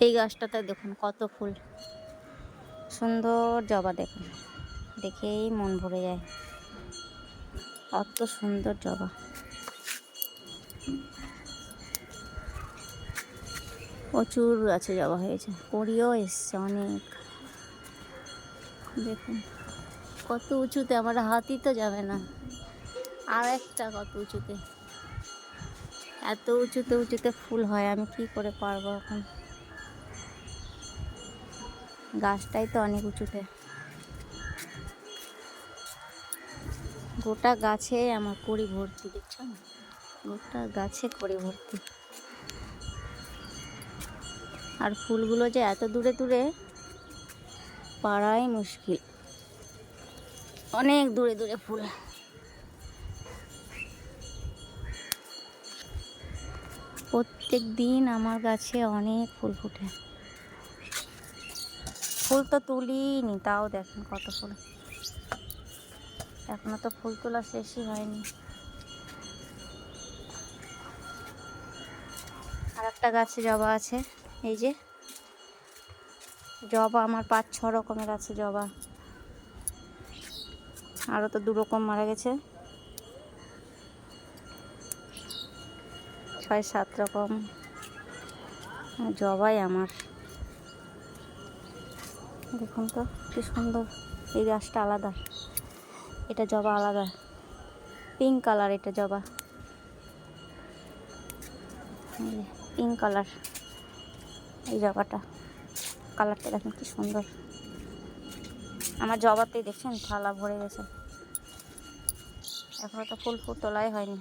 এই গাছটাতে দেখুন কত ফুল, সুন্দর জবা, দেখুন দেখেই মন ভরে যায়, কত সুন্দর জবা। প্রচুর গাছে জবা হয়েছে, কুড়িও এসছে অনেক। দেখুন কত উঁচুতে, আমার হাতই তো যাবে না। আর একটা কত উঁচুতে, এত উঁচুতে উঁচুতে ফুল হয়, আমি কি করে পারবো এখন। গাছটাই তো অনেক উঁচুতে। গোটা গাছে আমার কুড়ি ভর্তি, দেখছো না? গোটা গাছে কুড়ি ভর্তি। আর ফুলগুলো যে এত দূরে দূরে, পাড়াই মুশকিল, অনেক দূরে দূরে ফুল। প্রত্যেক দিন আমার গাছে অনেক ফুল ফুটে। ফুল তো তুলিনি, তাও দেখেন কত ফুল। এখনো তো ফুল তোলা শেষই হয়নি। আর একটা গাছে জবা আছে, এই যে জবা আমার 5-6 রকমের আছে জবা। আরও তো 2 রকম মারা গেছে, 6-7 রকম জবাই আমার। দেখুন তো কি সুন্দর। এই গাছটা আলাদা, এটা জবা আলাদা, পিঙ্ক কালার এটা জবা, পিঙ্ক কালার। এই জবাটা কালারটা দেখুন কি সুন্দর। আমার জবাতেই দেখছেন থালা ভরে গেছে, এখনো তো ফুল তোলাই হয়নি।